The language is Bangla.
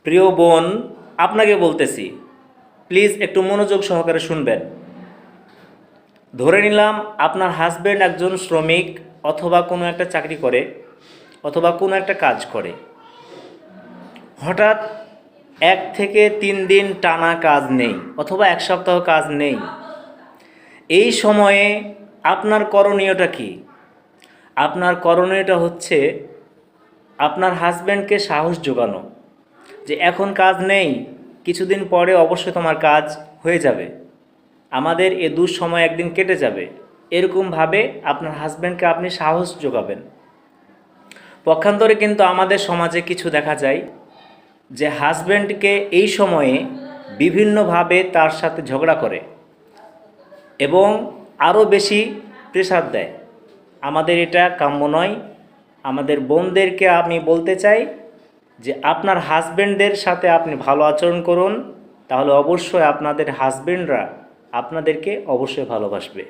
প্রিয় বোন, আপনাকে বলতেছি, প্লিজ একটু মনোযোগ সহকারে শুনবেন। ধরে নিলাম আপনার হাজব্যান্ড একজন শ্রমিক অথবা কোনো একটা চাকরি করে অথবা কোনো একটা কাজ করে। হঠাৎ 1 থেকে 3 দিন টানা কাজ নেই অথবা 1 সপ্তাহ কাজ নেই। এই সময়ে আপনার করণীয়টা কি? আপনার করণীয়টা হচ্ছে আপনার হাজব্যান্ডকে সাহস জোগানো যে এখন কাজ নেই, কিছুদিন পরে অবশ্যই তোমার কাজ হয়ে যাবে, আমাদের এ দুঃসময় একদিন কেটে যাবে। এরকমভাবে আপনার হাজব্যান্ডকে আপনি সাহস যোগাবেন। পক্ষান্তরে কিন্তু আমাদের সমাজে কিছু দেখা যায় যে হাজব্যান্ডকে এই সময়ে বিভিন্নভাবে তার সাথে ঝগড়া করে এবং আরও বেশি প্রেশার দেয়। আমাদের এটা কাম্য নয়। আমাদের বোনদেরকে আমি বলতে চাই যে আপনার হাজব্যান্ডদের সাথে আপনি ভালো আচরণ করুন, তাহলে অবশ্যই আপনাদের হাজব্যান্ডরা আপনাদেরকে অবশ্যই ভালোবাসবে।